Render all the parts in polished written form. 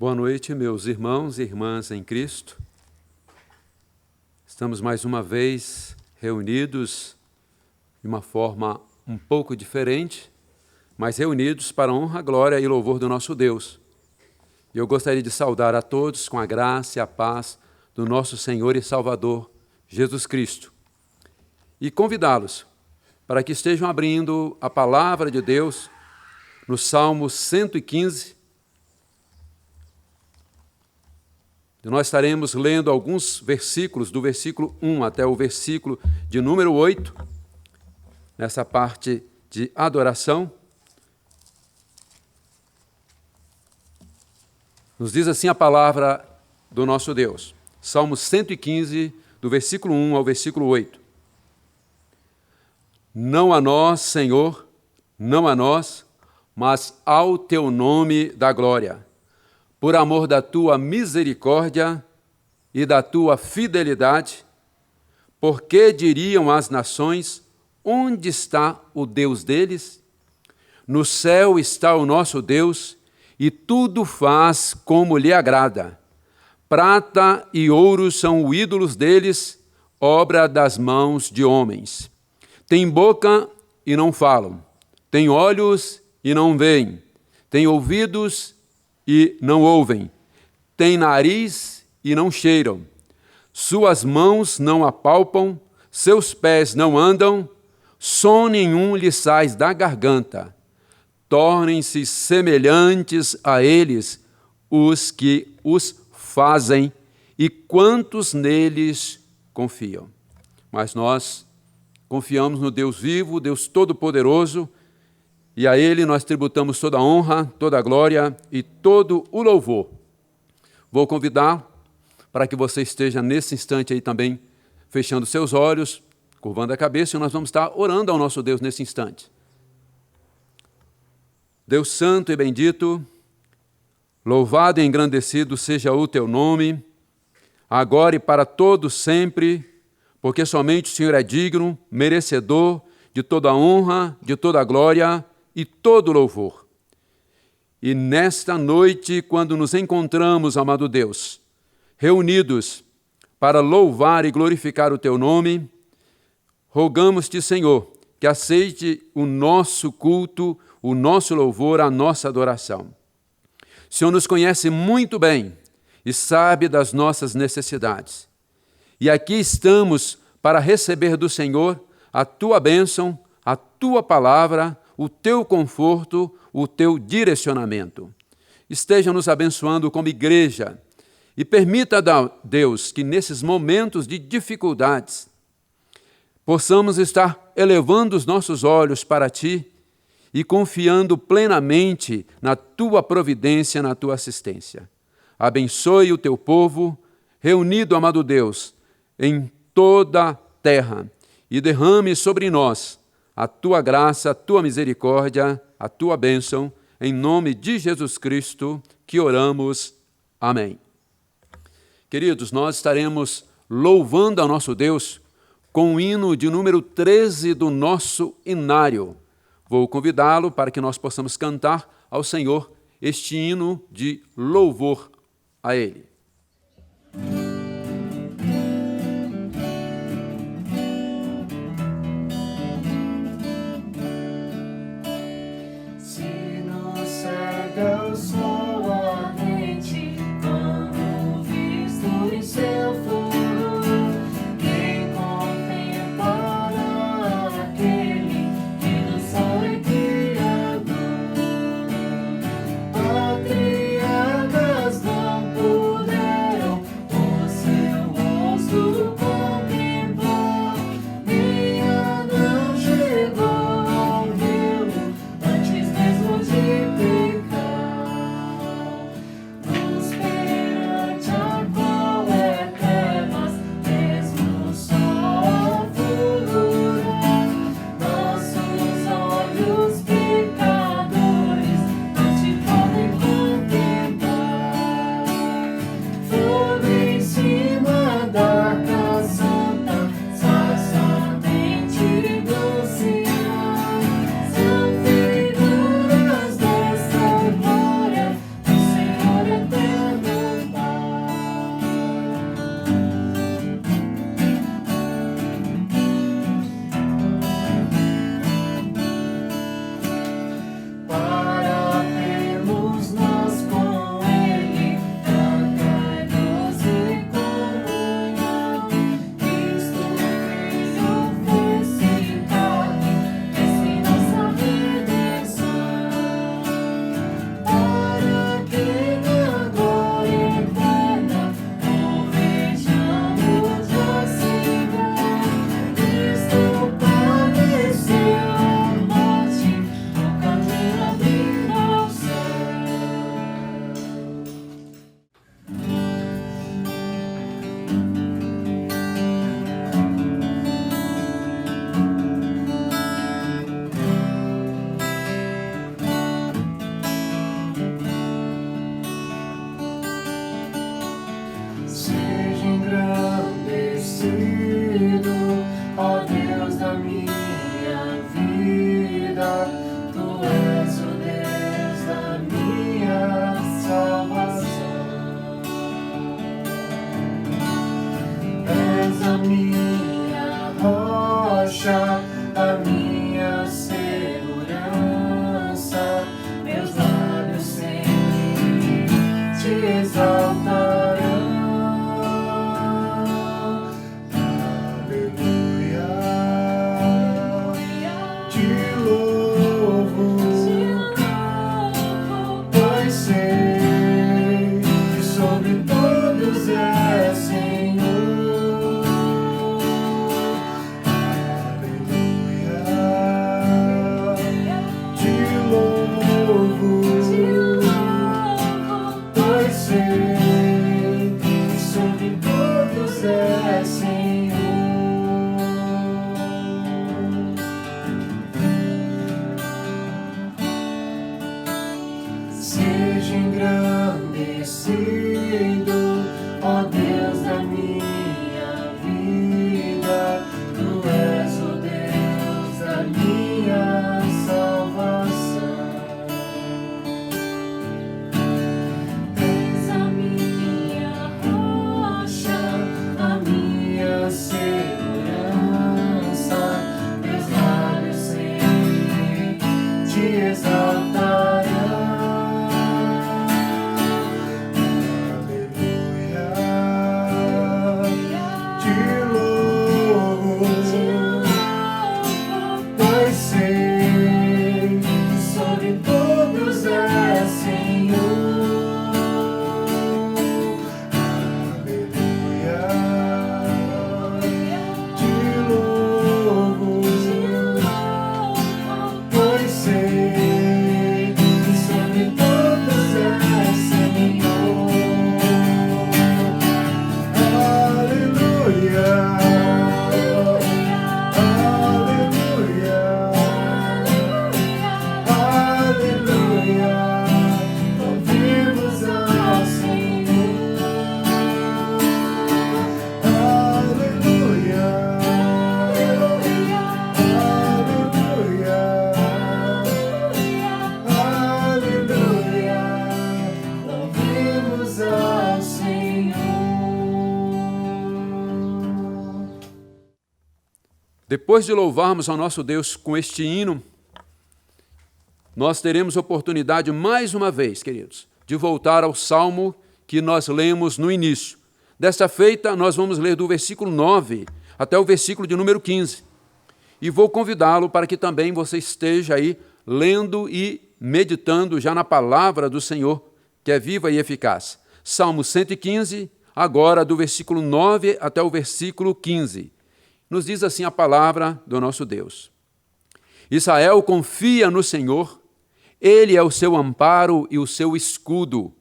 Boa noite, meus irmãos e irmãs em Cristo. Estamos mais uma vez reunidos de uma forma um pouco diferente, mas reunidos para a honra, glória e louvor do nosso Deus. E eu gostaria de saudar a todos com a graça e a paz do nosso Senhor e Salvador, Jesus Cristo. E convidá-los para que estejam abrindo a palavra de Deus no Salmo 115. Nós estaremos lendo alguns versículos, do versículo 1 até o versículo de número 8, nessa parte de adoração. Nos diz assim a palavra do nosso Deus. Salmo 115, do versículo 1 ao versículo 8. Não a nós, Senhor, não a nós, mas ao teu nome da glória, por amor da tua misericórdia e da tua fidelidade, porque diriam as nações, onde está o Deus deles? No céu está o nosso Deus, e tudo faz como lhe agrada. Prata e ouro são os ídolos deles, obra das mãos de homens. Têm boca e não falam, têm olhos e não veem, têm ouvidos e não ouvem, têm nariz e não cheiram, suas mãos não apalpam, seus pés não andam, som nenhum lhes sai da garganta. Tornem-se semelhantes a eles os que os fazem e quantos neles confiam. Mas nós confiamos no Deus vivo, Deus Todo-Poderoso, e a Ele nós tributamos toda a honra, toda a glória e todo o louvor. Vou convidar para que você esteja nesse instante aí também, fechando seus olhos, curvando a cabeça, e nós vamos estar orando ao nosso Deus nesse instante. Deus santo e bendito, louvado e engrandecido seja o teu nome, agora e para todos sempre, porque somente o Senhor é digno, merecedor de toda a honra, de toda a glória e todo louvor. E nesta noite, quando nos encontramos, amado Deus, reunidos para louvar e glorificar o teu nome, rogamos-te, Senhor, que aceite o nosso culto, o nosso louvor, a nossa adoração. O Senhor nos conhece muito bem e sabe das nossas necessidades. E aqui estamos para receber do Senhor a tua bênção, a tua palavra, o teu conforto, o teu direcionamento. Esteja nos abençoando como igreja e permita, Deus, que nesses momentos de dificuldades possamos estar elevando os nossos olhos para ti e confiando plenamente na tua providência, na tua assistência. Abençoe o teu povo, reunido, amado Deus, em toda a terra, e derrame sobre nós a tua graça, a tua misericórdia, a tua bênção, em nome de Jesus Cristo que oramos. Amém. Queridos, nós estaremos louvando ao nosso Deus com o hino de número 13 do nosso inário. Vou convidá-lo para que nós possamos cantar ao Senhor este hino de louvor a Ele. Eu sou ardente, quando visto em seu fogo, quem contemplará aquele que do sol é criador. Patriarcas não puderam sido, ó Deus da minha vida. Tu és o Deus da minha salvação. És a minha rocha, a minha segurança. Meus lábios sempre te exaltarão. Depois de louvarmos ao nosso Deus com este hino, nós teremos oportunidade mais uma vez, queridos, de voltar ao salmo que nós lemos no início. Desta feita, nós vamos ler do versículo 9 até o versículo de número 15. E vou convidá-lo para que também você esteja aí lendo e meditando já na palavra do Senhor, que é viva e eficaz. Salmo 115, agora do versículo 9 até o versículo 15. Nos diz assim a palavra do nosso Deus. Israel confia no Senhor, Ele é o seu amparo e o seu escudo.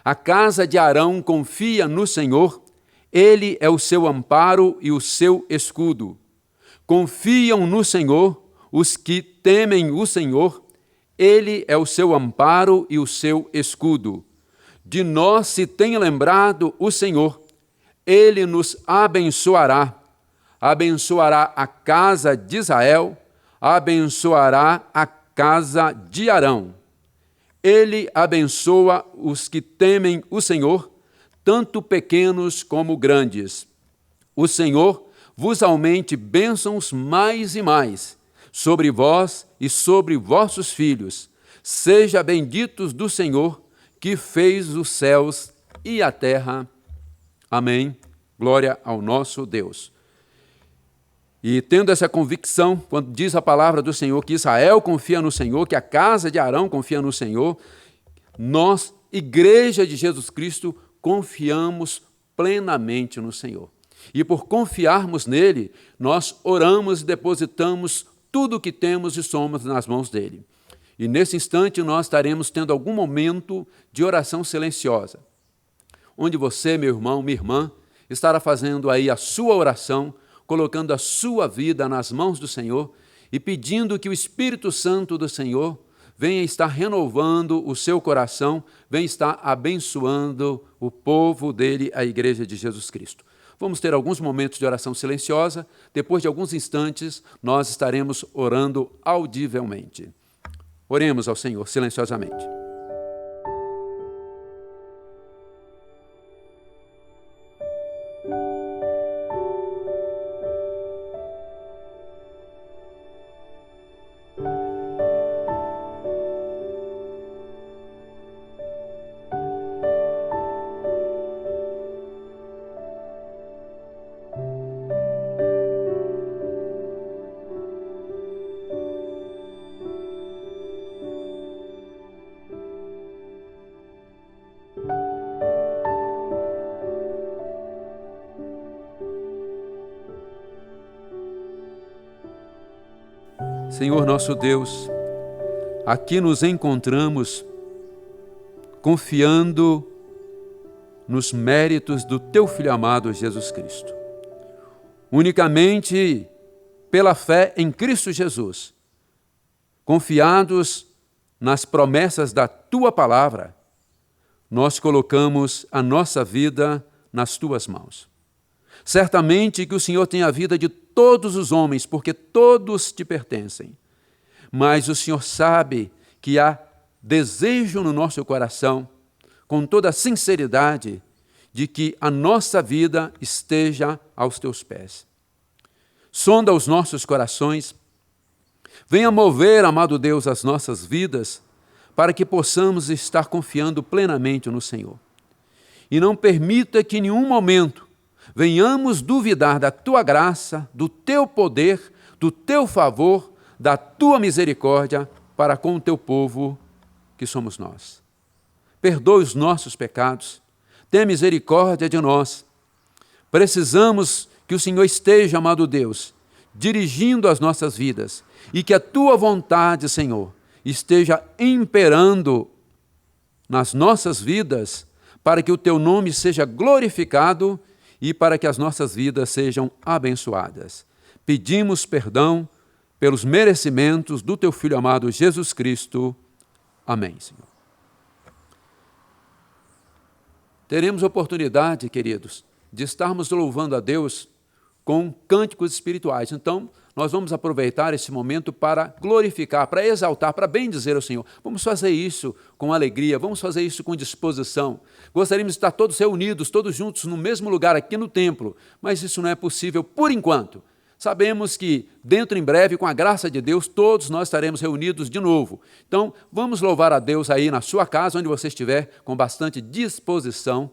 A casa de Arão confia no Senhor, Ele é o seu amparo e o seu escudo. Confiam no Senhor os que temem o Senhor, Ele é o seu amparo e o seu escudo. De nós se tem lembrado o Senhor, Ele nos abençoará. Abençoará a casa de Israel, abençoará a casa de Arão. Ele abençoa os que temem o Senhor, tanto pequenos como grandes. O Senhor vos aumente bênçãos mais e mais, sobre vós e sobre vossos filhos. Seja benditos do Senhor, que fez os céus e a terra. Amém. Glória ao nosso Deus. E tendo essa convicção, quando diz a palavra do Senhor que Israel confia no Senhor, que a casa de Arão confia no Senhor, nós, Igreja de Jesus Cristo, confiamos plenamente no Senhor. E por confiarmos nele, nós oramos e depositamos tudo o que temos e somos nas mãos dele. E nesse instante nós estaremos tendo algum momento de oração silenciosa, onde você, meu irmão, minha irmã, estará fazendo aí a sua oração, colocando a sua vida nas mãos do Senhor e pedindo que o Espírito Santo do Senhor venha estar renovando o seu coração, venha estar abençoando o povo dele, a Igreja de Jesus Cristo. Vamos ter alguns momentos de oração silenciosa, depois de alguns instantes nós estaremos orando audivelmente. Oremos ao Senhor silenciosamente. Senhor nosso Deus, aqui nos encontramos confiando nos méritos do Teu Filho amado Jesus Cristo. Unicamente pela fé em Cristo Jesus, confiados nas promessas da Tua palavra, nós colocamos a nossa vida nas tuas mãos. Certamente que o Senhor tem a vida de todos os homens, porque todos te pertencem. Mas o Senhor sabe que há desejo no nosso coração, com toda a sinceridade, de que a nossa vida esteja aos teus pés. Sonda os nossos corações, venha mover, amado Deus, as nossas vidas, para que possamos estar confiando plenamente no Senhor. E não permita que em nenhum momento venhamos duvidar da tua graça, do teu poder, do teu favor, da tua misericórdia para com o teu povo, que somos nós. Perdoe os nossos pecados, tenha misericórdia de nós. Precisamos que o Senhor esteja, amado Deus, dirigindo as nossas vidas e que a tua vontade, Senhor, esteja imperando nas nossas vidas para que o teu nome seja glorificado e para que as nossas vidas sejam abençoadas. Pedimos perdão pelos merecimentos do teu Filho amado Jesus Cristo. Amém, Senhor. Teremos oportunidade, queridos, de estarmos louvando a Deus com cânticos espirituais. Então, nós vamos aproveitar esse momento para glorificar, para exaltar, para bendizer ao Senhor. Vamos fazer isso com alegria, vamos fazer isso com disposição. Gostaríamos de estar todos reunidos, todos juntos no mesmo lugar aqui no templo, mas isso não é possível por enquanto. Sabemos que dentro em breve, com a graça de Deus, todos nós estaremos reunidos de novo. Então, vamos louvar a Deus aí na sua casa, onde você estiver, com bastante disposição.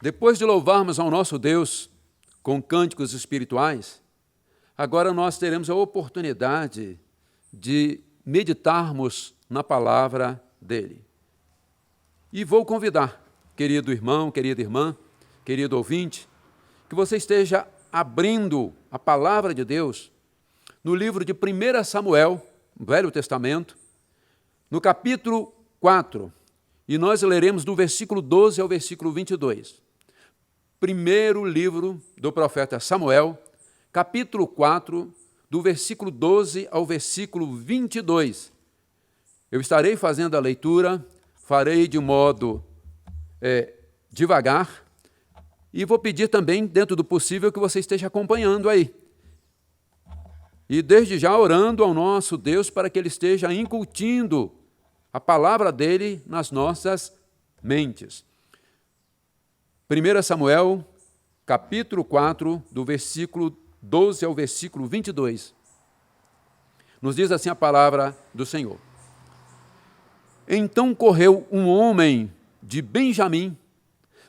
Depois de louvarmos ao nosso Deus com cânticos espirituais, agora nós teremos a oportunidade de meditarmos na palavra dele. E vou convidar, querido irmão, querida irmã, querido ouvinte, que você esteja abrindo a palavra de Deus no livro de 1 Samuel, Velho Testamento, no capítulo 4, e nós leremos do versículo 12 ao versículo 22. Primeiro livro do profeta Samuel, capítulo 4, do versículo 12 ao versículo 22. Eu estarei fazendo a leitura, farei de modo devagar, e vou pedir também, dentro do possível, que você esteja acompanhando aí. E desde já orando ao nosso Deus para que Ele esteja incutindo a palavra dEle nas nossas mentes. 1 Samuel, capítulo 4, do versículo 12 ao versículo 22. Nos diz assim a palavra do Senhor. Então correu um homem de Benjamim,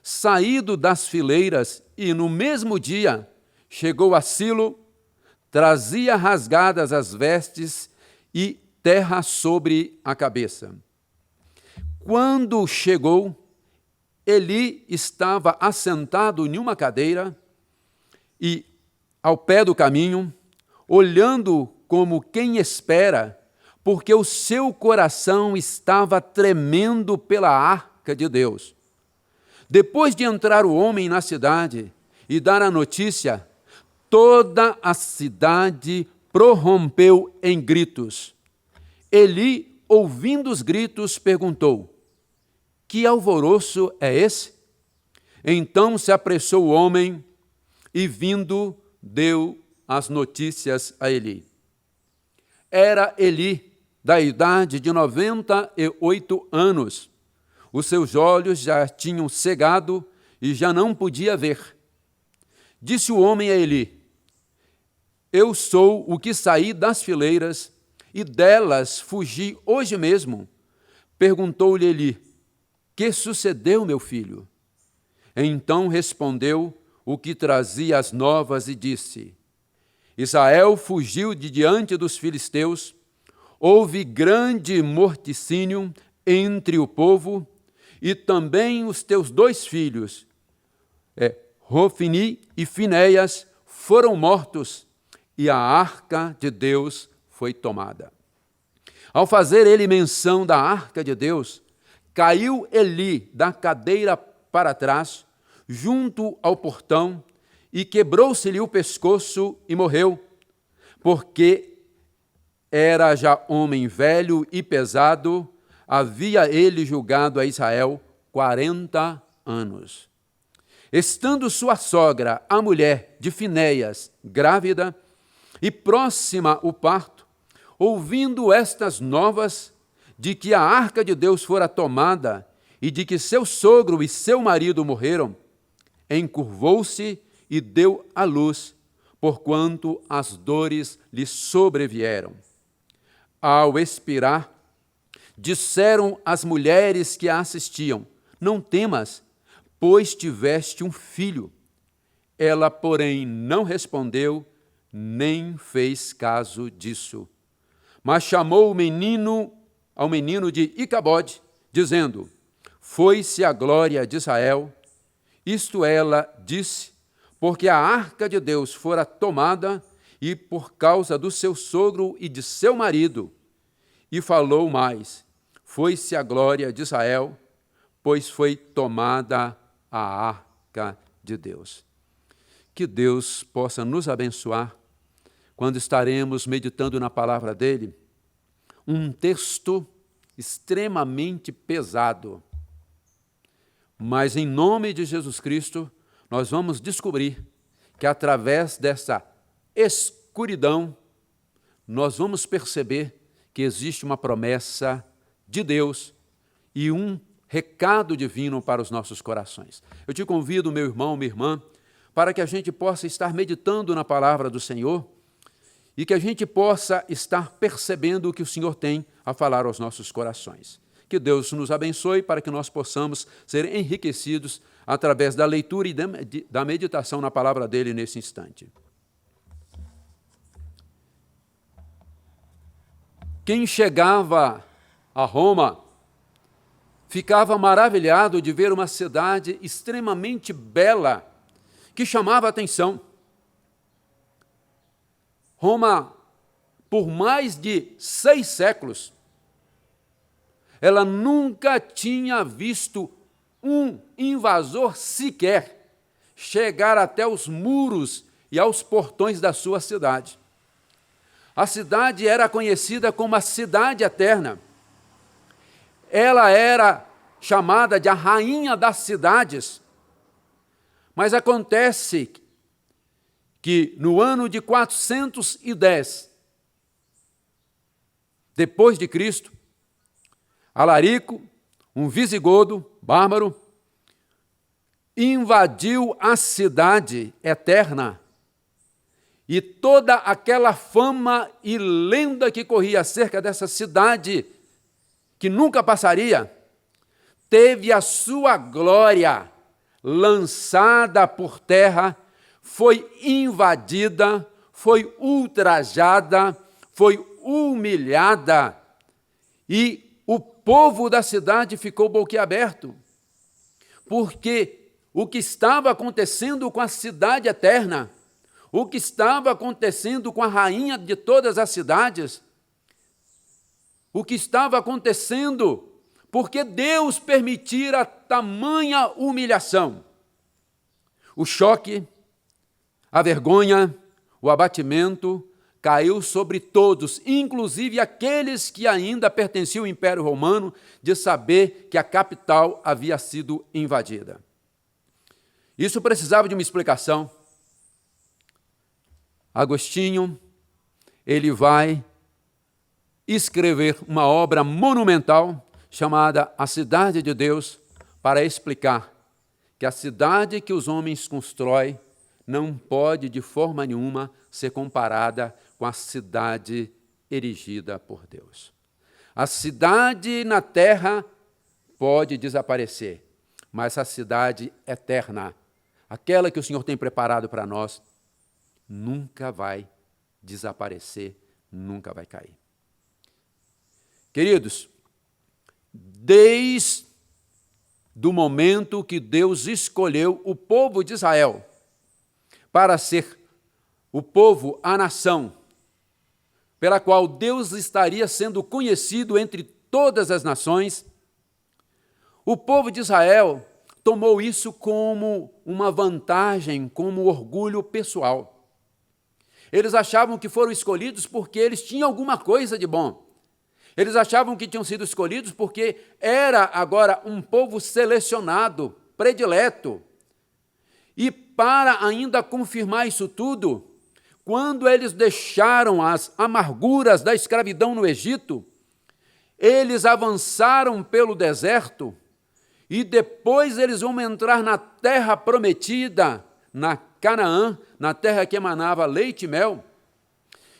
saído das fileiras, e no mesmo dia chegou a Silo, trazia rasgadas as vestes e terra sobre a cabeça. Quando chegou, Eli estava assentado em uma cadeira e, ao pé do caminho, olhando como quem espera, porque o seu coração estava tremendo pela arca de Deus. Depois de entrar o homem na cidade e dar a notícia, toda a cidade prorrompeu em gritos. Eli, ouvindo os gritos, perguntou: que alvoroço é esse? Então se apressou o homem e, vindo, deu as notícias a Eli. Era Eli, da idade de 98 anos. Os seus olhos já tinham cegado e já não podia ver. Disse o homem a Eli: eu sou o que saí das fileiras e delas fugi hoje mesmo. Perguntou-lhe Eli: que sucedeu, meu filho? Então respondeu o que trazia as novas e disse: Israel fugiu de diante dos filisteus, houve grande morticínio entre o povo, e também os teus 2 filhos, Hofni e Finéias, foram mortos, e a arca de Deus foi tomada. Ao fazer ele menção da arca de Deus, caiu Eli da cadeira para trás, junto ao portão, e quebrou-se-lhe o pescoço e morreu, porque era já homem velho e pesado, havia ele julgado a Israel 40 anos. Estando sua sogra, a mulher de Finéias, grávida, e próxima o parto, ouvindo estas novas, de que a arca de Deus fora tomada, e de que seu sogro e seu marido morreram, encurvou-se e deu à luz, porquanto as dores lhe sobrevieram. Ao expirar, disseram as mulheres que a assistiam: não temas, pois tiveste um filho. Ela, porém, não respondeu, nem fez caso disso. Mas chamou ao menino de Icabode, dizendo: foi-se a glória de Israel. Isto ela disse, porque a arca de Deus fora tomada, e por causa do seu sogro e de seu marido. E falou mais: foi-se a glória de Israel, pois foi tomada a arca de Deus. Que Deus possa nos abençoar quando estaremos meditando na palavra dele, um texto extremamente pesado. Mas em nome de Jesus Cristo, nós vamos descobrir que através dessa escuridão, nós vamos perceber que existe uma promessa de Deus e um recado divino para os nossos corações. Eu te convido, meu irmão, minha irmã, para que a gente possa estar meditando na palavra do Senhor e que a gente possa estar percebendo o que o Senhor tem a falar aos nossos corações. Que Deus nos abençoe para que nós possamos ser enriquecidos através da leitura e da meditação na palavra dele nesse instante. Quem chegava a Roma ficava maravilhado de ver uma cidade extremamente bela, que chamava a atenção. Roma, por mais de 6 séculos, ela nunca tinha visto um invasor sequer chegar até os muros e aos portões da sua cidade. A cidade era conhecida como a Cidade Eterna. Ela era chamada de a Rainha das Cidades. Mas acontece que no ano de 410, depois de Cristo, Alarico, um visigodo bárbaro, invadiu a Cidade Eterna. E toda aquela fama e lenda que corria acerca dessa cidade, que nunca passaria, teve a sua glória lançada por terra, foi invadida, foi ultrajada, foi humilhada, e o povo da cidade ficou boquiaberto, porque o que estava acontecendo com a Cidade Eterna, o que estava acontecendo com a rainha de todas as cidades, o que estava acontecendo, porque Deus permitira tamanha humilhação. O choque, a vergonha, o abatimento caiu sobre todos, inclusive aqueles que ainda pertenciam ao Império Romano, de saber que a capital havia sido invadida. Isso precisava de uma explicação. Agostinho, ele vai escrever uma obra monumental chamada A Cidade de Deus, para explicar que a cidade que os homens constroem não pode de forma nenhuma ser comparada com a cidade erigida por Deus. A cidade na terra pode desaparecer, mas a cidade eterna, aquela que o Senhor tem preparado para nós, nunca vai desaparecer, nunca vai cair. Queridos, desde o momento que Deus escolheu o povo de Israel para ser o povo, a nação, pela qual Deus estaria sendo conhecido entre todas as nações, o povo de Israel tomou isso como uma vantagem, como orgulho pessoal. Eles achavam que foram escolhidos porque eles tinham alguma coisa de bom. Eles achavam que tinham sido escolhidos porque era agora um povo selecionado, predileto. E para ainda confirmar isso tudo, quando eles deixaram as amarguras da escravidão no Egito, eles avançaram pelo deserto e depois eles vão entrar na terra prometida, na Canaã, na terra que emanava leite e mel,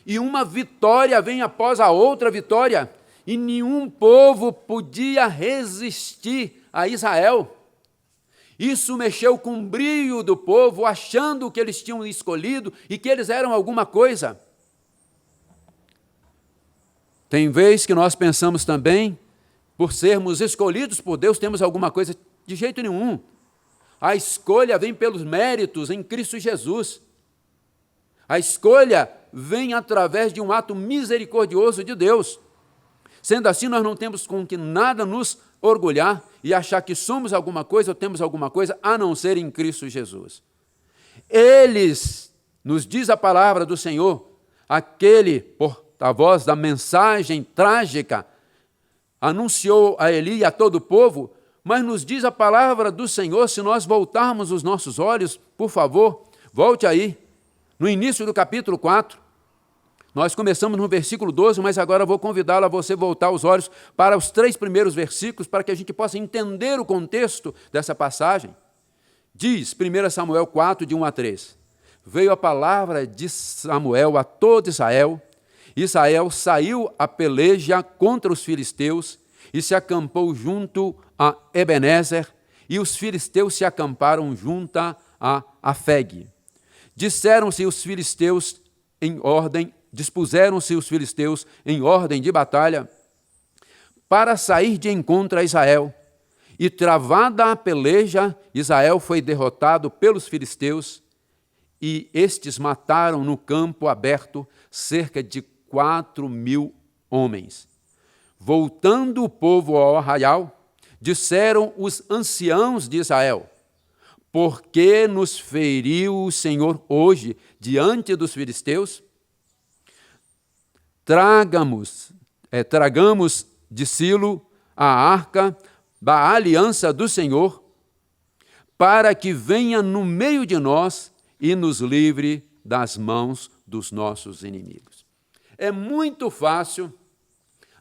e uma vitória vem após a outra vitória, e nenhum povo podia resistir a Israel. Isso mexeu com o brio do povo, achando que eles tinham escolhido e que eles eram alguma coisa. Tem vez que nós pensamos também, por sermos escolhidos por Deus, temos alguma coisa. De jeito nenhum. A escolha vem pelos méritos em Cristo Jesus. A escolha vem através de um ato misericordioso de Deus. Sendo assim, nós não temos com que nada nos orgulhar e achar que somos alguma coisa ou temos alguma coisa a não ser em Cristo Jesus. Eles, nos diz a palavra do Senhor, aquele porta-voz da mensagem trágica, anunciou a Eli e a todo o povo, mas nos diz a palavra do Senhor, se nós voltarmos os nossos olhos, por favor, volte aí, no início do capítulo 4, nós começamos no versículo 12, mas agora vou convidá-lo a você voltar os olhos para os 3 primeiros versículos, para que a gente possa entender o contexto dessa passagem. Diz 1 Samuel 4, de 1 a 3, veio a palavra de Samuel a todo Israel, Israel saiu a peleja contra os filisteus e se acampou junto a Ebenezer, e os filisteus se acamparam junto a Afeg. Disseram-se os filisteus em ordem, dispuseram-se os filisteus em ordem de batalha para sair de encontro a Israel. E travada a peleja, Israel foi derrotado pelos filisteus, e estes mataram no campo aberto cerca de 4.000 homens. Voltando o povo ao arraial, disseram os anciãos de Israel: por que nos feriu o Senhor hoje diante dos filisteus? Tragamos de Silo a arca da aliança do Senhor, para que venha no meio de nós e nos livre das mãos dos nossos inimigos. É muito fácil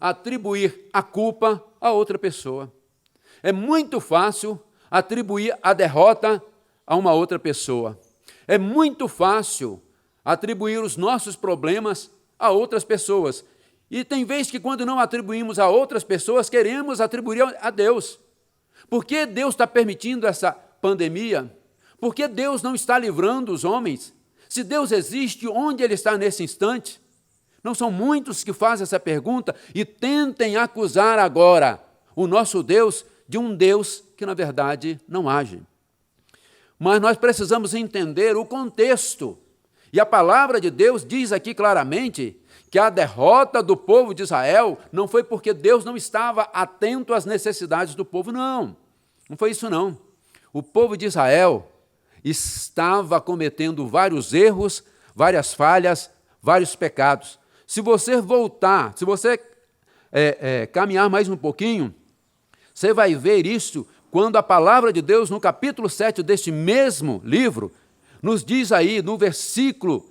atribuir a culpa a outra pessoa. É muito fácil atribuir a derrota a uma outra pessoa. É muito fácil atribuir os nossos problemas a outras pessoas. E tem vezes que quando não atribuímos a outras pessoas, queremos atribuir a Deus. Por que Deus está permitindo essa pandemia? Por que Deus não está livrando os homens? Se Deus existe, onde Ele está nesse instante? Não são muitos que fazem essa pergunta e tentem acusar agora o nosso Deus de um Deus que, na verdade, não age. Mas nós precisamos entender o contexto. E a palavra de Deus diz aqui claramente que a derrota do povo de Israel não foi porque Deus não estava atento às necessidades do povo, não. Não foi isso, não. O povo de Israel estava cometendo vários erros, várias falhas, vários pecados. Se você voltar, se você caminhar mais um pouquinho, você vai ver isso quando a palavra de Deus, no capítulo 7 deste mesmo livro, nos diz aí no versículo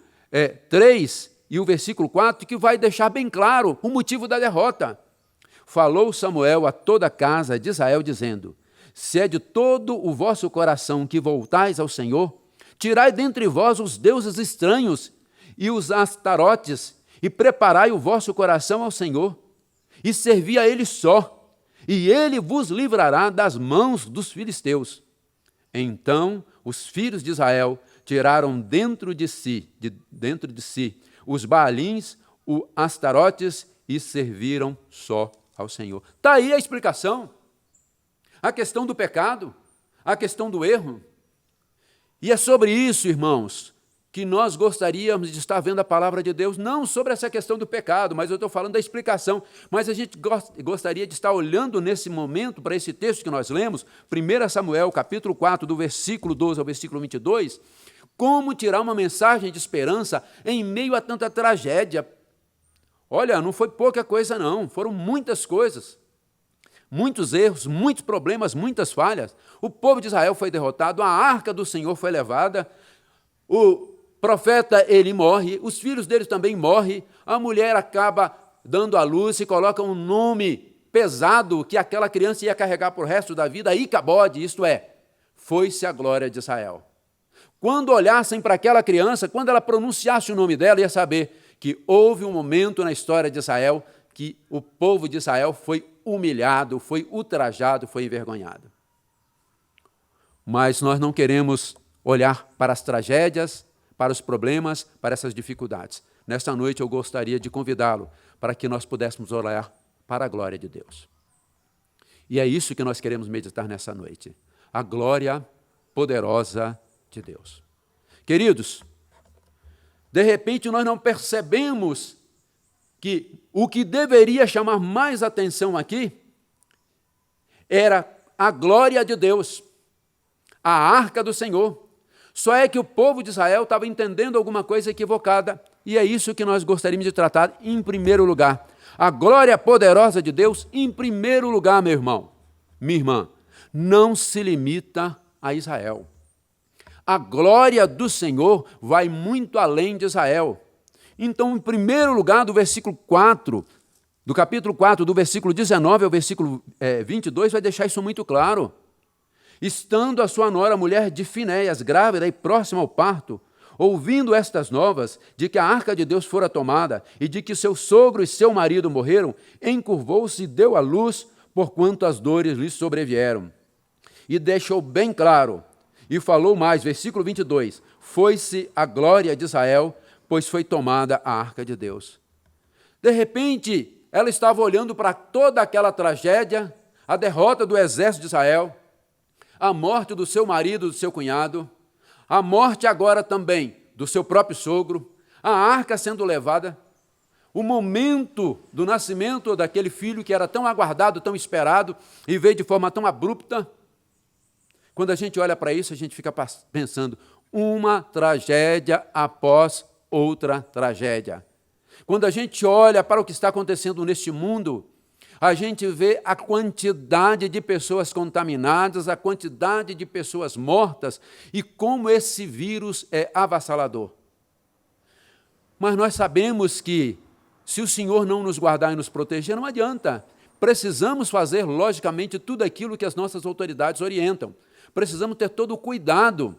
3 e o versículo 4, que vai deixar bem claro o motivo da derrota. Falou Samuel a toda a casa de Israel, dizendo: se é de todo o vosso coração que voltais ao Senhor, tirai dentre vós os deuses estranhos e os astarotes, e preparai o vosso coração ao Senhor, e servi a Ele só, e Ele vos livrará das mãos dos filisteus. Então os filhos de Israel tiraram dentro de si os Baalins, os Astarotes, e serviram só ao Senhor. Está aí a explicação. A questão do pecado, a questão do erro. E é sobre isso, irmãos, que nós gostaríamos de estar vendo a palavra de Deus, não sobre essa questão do pecado, mas eu estou falando da explicação. Mas a gente gostaria de estar olhando nesse momento para esse texto que nós lemos, 1 Samuel, capítulo 4, do versículo 12 ao versículo 22, como tirar uma mensagem de esperança em meio a tanta tragédia. Olha, não foi pouca coisa não, foram muitas coisas. Muitos erros, muitos problemas, muitas falhas. O povo de Israel foi derrotado, a arca do Senhor foi levada, o profeta, ele morre, os filhos deles também morrem, a mulher acaba dando à luz e coloca um nome pesado que aquela criança ia carregar por resto da vida, Icabode, isto é, foi-se a glória de Israel. Quando olhassem para aquela criança, quando ela pronunciasse o nome dela, ia saber que houve um momento na história de Israel que o povo de Israel foi humilhado, foi ultrajado, foi envergonhado. Mas nós não queremos olhar para as tragédias, para os problemas, para essas dificuldades. Nesta noite eu gostaria de convidá-lo para que nós pudéssemos olhar para a glória de Deus. E é isso que nós queremos meditar nessa noite. A glória poderosa de Deus. Queridos, de repente nós não percebemos que o que deveria chamar mais atenção aqui era a glória de Deus, a arca do Senhor. Só é que o povo de Israel estava entendendo alguma coisa equivocada, e é isso que nós gostaríamos de tratar em primeiro lugar. A glória poderosa de Deus, em primeiro lugar, meu irmão, minha irmã, não se limita a Israel. A glória do Senhor vai muito além de Israel. Então, em primeiro lugar, do versículo 4, do capítulo 4, do versículo 19 ao versículo 22, vai deixar isso muito claro. Estando a sua nora, mulher de Finéias, grávida e próxima ao parto, ouvindo estas novas, de que a arca de Deus fora tomada, e de que seu sogro e seu marido morreram, encurvou-se e deu à luz, porquanto as dores lhe sobrevieram. e deixou bem claro, e falou mais, versículo 22, foi-se a glória de Israel, pois foi tomada a arca de Deus. De repente, ela estava olhando para toda aquela tragédia, a derrota do exército de Israel, a morte do seu marido, do seu cunhado, a morte agora também do seu próprio sogro, a arca sendo levada, o momento do nascimento daquele filho que era tão aguardado, tão esperado, e veio de forma tão abrupta. Quando a gente olha para isso, a gente fica pensando, uma tragédia após outra tragédia. Quando a gente olha para o que está acontecendo neste mundo, a gente vê a quantidade de pessoas contaminadas, a quantidade de pessoas mortas e como esse vírus é avassalador. Mas nós sabemos que, se o Senhor não nos guardar e nos proteger, não adianta. Precisamos fazer, logicamente, tudo aquilo que as nossas autoridades orientam. Precisamos ter todo o cuidado,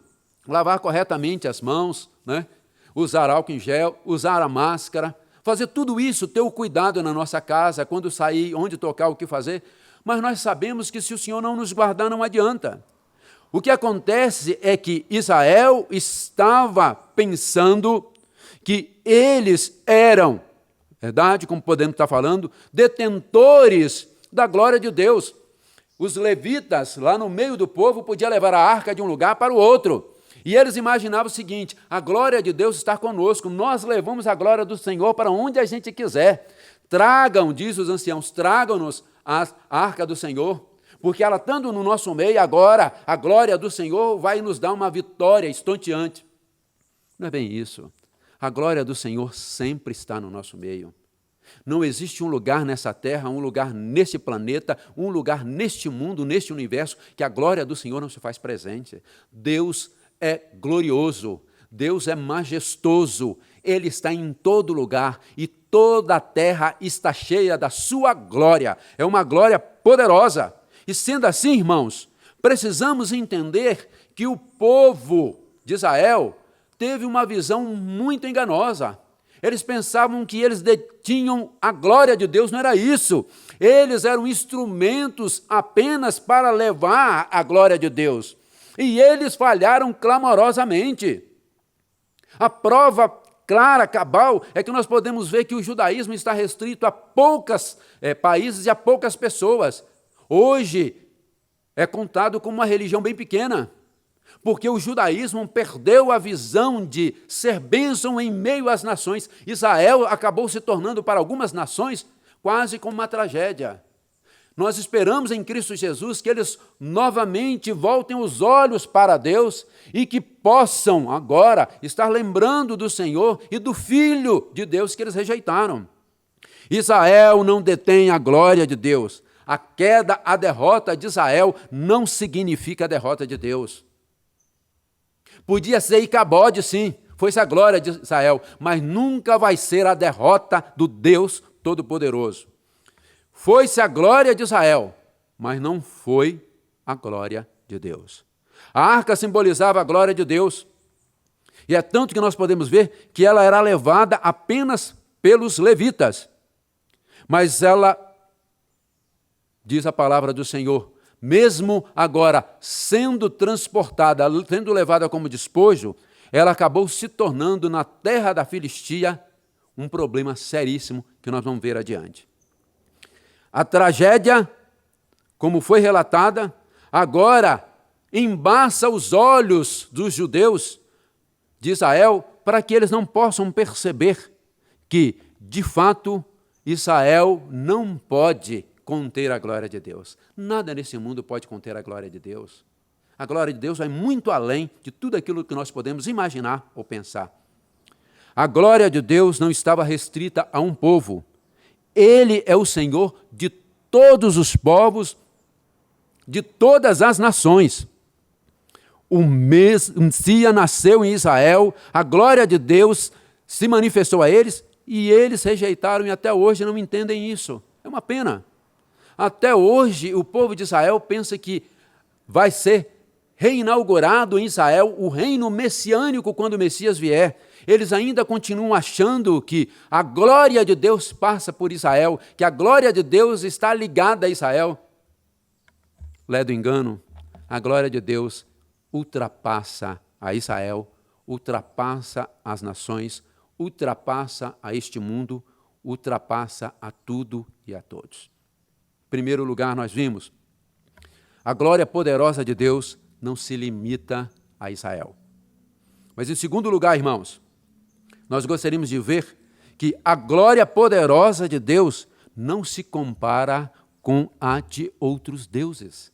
lavar corretamente as mãos, né? Usar álcool em gel, usar a máscara, fazer tudo isso, ter o cuidado na nossa casa, quando sair, onde tocar, o que fazer. Mas nós sabemos que se o Senhor não nos guardar, não adianta. O que acontece é que Israel estava pensando que eles eram, verdade, como podemos estar falando, detentores da glória de Deus. Os levitas, lá no meio do povo, podiam levar a arca de um lugar para o outro. E eles imaginavam o seguinte, a glória de Deus está conosco, nós levamos a glória do Senhor para onde a gente quiser. Tragam, diz os anciãos, tragam-nos a arca do Senhor, porque ela estando no nosso meio, agora a glória do Senhor vai nos dar uma vitória estonteante. Não é bem isso. A glória do Senhor sempre está no nosso meio. Não existe um lugar nessa terra, um lugar neste planeta, um lugar neste mundo, neste universo, que a glória do Senhor não se faz presente. Deus é glorioso, Deus é majestoso, Ele está em todo lugar e toda a terra está cheia da sua glória. É uma glória poderosa. E sendo assim, irmãos, precisamos entender que o povo de Israel teve uma visão muito enganosa. Eles pensavam que eles detinham a glória de Deus, não era isso. Eles eram instrumentos apenas para levar a glória de Deus. E eles falharam clamorosamente. A prova clara, cabal, é que nós podemos ver que o judaísmo está restrito a poucos países e a poucas pessoas. Hoje é contado como uma religião bem pequena. Porque o judaísmo perdeu a visão de ser bênção em meio às nações. Israel acabou se tornando para algumas nações quase como uma tragédia. Nós esperamos em Cristo Jesus que eles novamente voltem os olhos para Deus e que possam agora estar lembrando do Senhor e do Filho de Deus que eles rejeitaram. Israel não detém a glória de Deus. A queda, a derrota de Israel não significa a derrota de Deus. Podia ser Icabode, sim, foi-se a glória de Israel, mas nunca vai ser a derrota do Deus Todo-Poderoso. Foi-se a glória de Israel, mas não foi a glória de Deus. A arca simbolizava a glória de Deus, e é tanto que nós podemos ver que ela era levada apenas pelos levitas. Mas ela, diz a palavra do Senhor, mesmo agora sendo transportada, sendo levada como despojo, ela acabou se tornando na terra da Filistia um problema seríssimo que nós vamos ver adiante. A tragédia, como foi relatada, agora embaça os olhos dos judeus de Israel para que eles não possam perceber que, de fato, Israel não pode conter a glória de Deus. Nada nesse mundo pode conter a glória de Deus. A glória de Deus vai muito além de tudo aquilo que nós podemos imaginar ou pensar. A glória de Deus não estava restrita a um povo. Ele é o Senhor de todos os povos, de todas as nações. O Messias nasceu em Israel, a glória de Deus se manifestou a eles e eles rejeitaram e até hoje não entendem isso. É uma pena. Até hoje, o povo de Israel pensa que vai ser reinaugurado em Israel o reino messiânico quando o Messias vier. Eles ainda continuam achando que a glória de Deus passa por Israel, que a glória de Deus está ligada a Israel. Lé do engano, A glória de Deus ultrapassa a Israel, ultrapassa as nações, ultrapassa a este mundo, ultrapassa a tudo e a todos. Em primeiro lugar, nós vimos, a glória poderosa de Deus não se limita a Israel. Mas em segundo lugar, irmãos, nós gostaríamos de ver que a glória poderosa de Deus não se compara com a de outros deuses.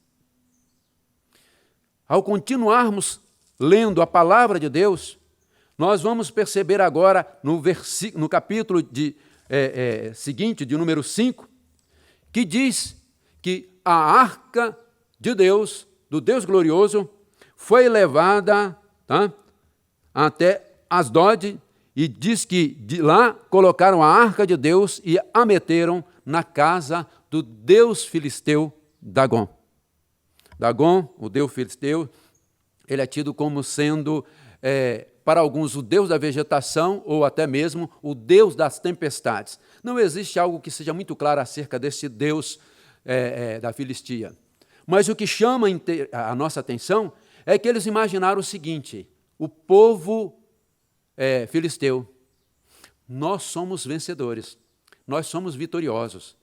Ao continuarmos lendo a palavra de Deus, nós vamos perceber agora no capítulo seguinte, de número 5, que diz que a arca de Deus, do Deus glorioso, foi levada até Asdod, e diz que de lá colocaram a arca de Deus e a meteram na casa do deus filisteu Dagom. Dagom, o deus filisteu, ele é tido como sendo, para alguns, o deus da vegetação ou até mesmo o deus das tempestades. Não existe algo que seja muito claro acerca desse deus da Filistia. Mas o que chama a nossa atenção é que eles imaginaram o seguinte: o povo filisteu, nós somos vencedores, nós somos vitoriosos.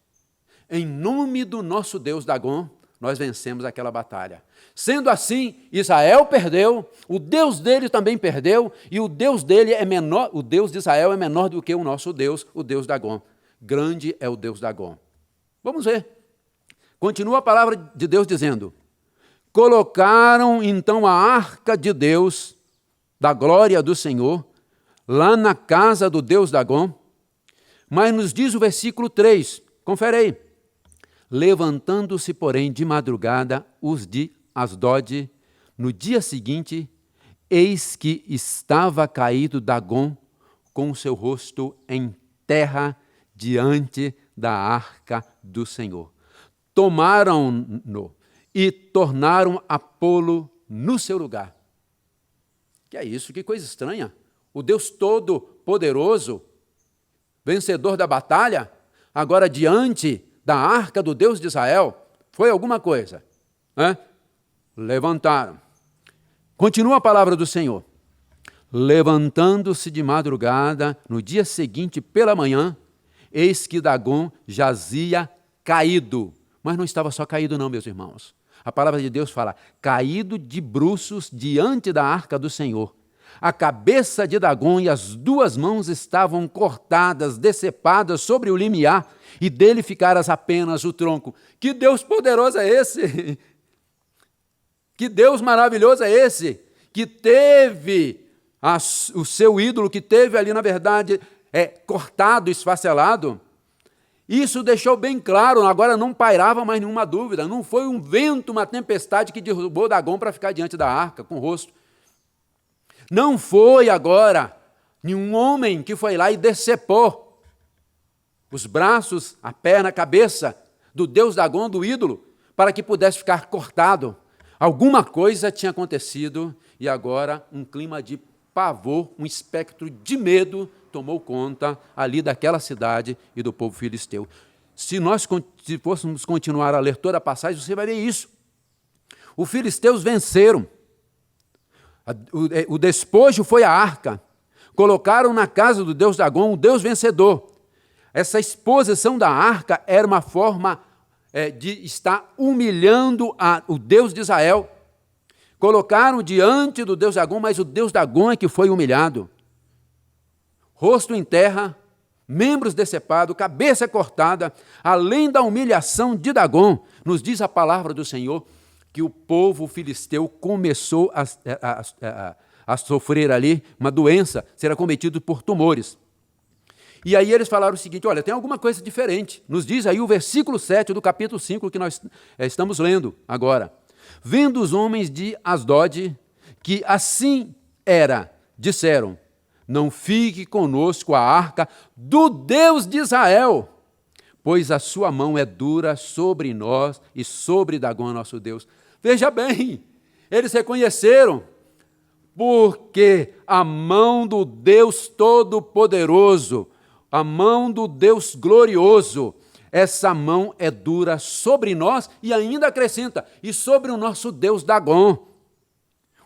Em nome do nosso Deus Dagom, nós vencemos aquela batalha. Sendo assim, Israel perdeu, o Deus dele também perdeu, e o Deus dele é menor, o Deus de Israel é menor do que o nosso Deus, o Deus Dagom. Grande é o Deus Dagom. Vamos ver. Continua a palavra de Deus dizendo: colocaram então a arca de Deus, da glória do Senhor, lá na casa do Deus Dagom. Mas nos diz o versículo 3, confere aí: levantando-se, porém, de madrugada os de Asdod, no dia seguinte, eis que estava caído Dagom com o seu rosto em terra diante da arca do Senhor. Tomaram-no e tornaram a pô-lo no seu lugar. Que é isso? Que coisa estranha. O Deus Todo-Poderoso, vencedor da batalha, agora diante da arca do Deus de Israel, foi alguma coisa. Levantaram. Continua a palavra do Senhor. Levantando-se de madrugada, no dia seguinte, pela manhã, eis que Dagom jazia caído. Mas não estava só caído não, meus irmãos. A palavra de Deus fala, caído de bruços diante da arca do Senhor. A cabeça de Dagom e as duas mãos estavam cortadas, decepadas sobre o limiar, e dele ficaras apenas o tronco. Que Deus poderoso é esse? Que Deus maravilhoso é esse? Que teve o seu ídolo, que teve ali, na verdade, cortado, esfacelado. Isso deixou bem claro, agora não pairava mais nenhuma dúvida. Não foi um vento, uma tempestade que derrubou Dagom para ficar diante da arca, com o rosto. Não foi agora nenhum homem que foi lá e decepou os braços, a perna, a cabeça do Deus Dagom, do ídolo, para que pudesse ficar cortado. Alguma coisa tinha acontecido e agora um clima de pavor, um espectro de medo tomou conta ali daquela cidade e do povo filisteu. Se fôssemos continuar a ler toda a passagem, você vai ver isso. Os filisteus venceram. O despojo foi a arca. Colocaram na casa do Deus Dagom, o Deus vencedor. Essa exposição da arca era uma forma de estar humilhando o Deus de Israel. Colocaram diante do Deus Dagom, mas o Deus Dagom é que foi humilhado. Rosto em terra, membros decepados, cabeça cortada, além da humilhação de Dagom, nos diz a palavra do Senhor que o povo filisteu começou a sofrer ali uma doença, ser acometido por tumores. E aí eles falaram o seguinte, olha, tem alguma coisa diferente. Nos diz aí o versículo 7 do capítulo 5 que nós estamos lendo agora. Vendo os homens de Asdod que assim era, disseram, não fique conosco a arca do Deus de Israel, pois a sua mão é dura sobre nós e sobre Dagom, nosso Deus. Veja bem, eles reconheceram, porque a mão do Deus Todo-Poderoso, a mão do Deus glorioso, essa mão é dura sobre nós e ainda acrescenta, e sobre o nosso Deus Dagom.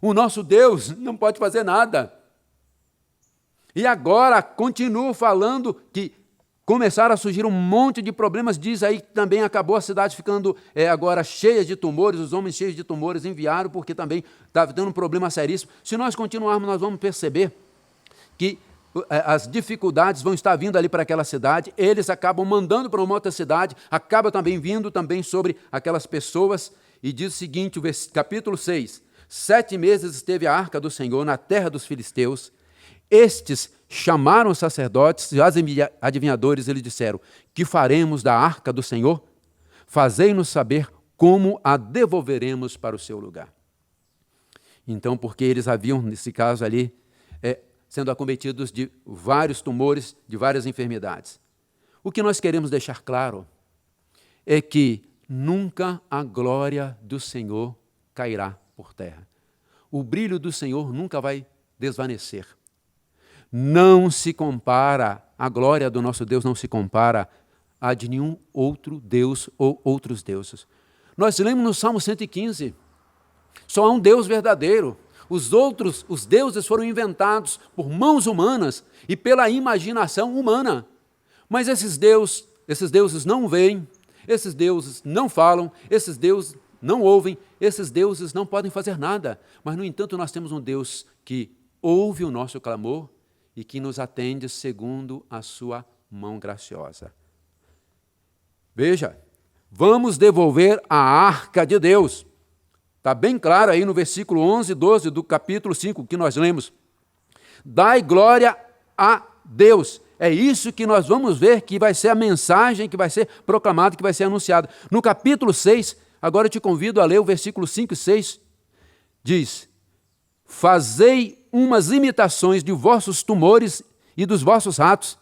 O nosso Deus não pode fazer nada. E agora continua falando que começaram a surgir um monte de problemas, diz aí que também acabou a cidade ficando agora cheia de tumores, os homens cheios de tumores enviaram porque também estava dando um problema seríssimo. Se nós continuarmos, nós vamos perceber que as dificuldades vão estar vindo ali para aquela cidade, eles acabam mandando para uma outra cidade, acaba também vindo também sobre aquelas pessoas, e diz o seguinte, o capítulo 6, 7 meses esteve a arca do Senhor na terra dos filisteus, estes chamaram os sacerdotes e os adivinhadores, eles disseram, que faremos da arca do Senhor? Fazei-nos saber como a devolveremos para o seu lugar. Então, porque eles haviam, nesse caso ali, sendo acometidos de vários tumores, de várias enfermidades. O que nós queremos deixar claro é que nunca a glória do Senhor cairá por terra. O brilho do Senhor nunca vai desvanecer. Não se compara, a glória do nosso Deus não se compara a de nenhum outro Deus ou outros deuses. Nós lemos no Salmo 115, só há um Deus verdadeiro. Os deuses foram inventados por mãos humanas e pela imaginação humana. Mas esses deuses não veem, esses deuses não falam, esses deuses não ouvem, esses deuses não podem fazer nada. Mas, no entanto, nós temos um Deus que ouve o nosso clamor e que nos atende segundo a sua mão graciosa. Veja, vamos devolver a arca de Deus. Está bem claro aí no versículo 11 e 12 do capítulo 5 que nós lemos. Dai glória a Deus. É isso que nós vamos ver que vai ser a mensagem que vai ser proclamada, que vai ser anunciada. No capítulo 6, agora eu te convido a ler o versículo 5 e 6. Diz, fazei umas imitações de vossos tumores e dos vossos ratos,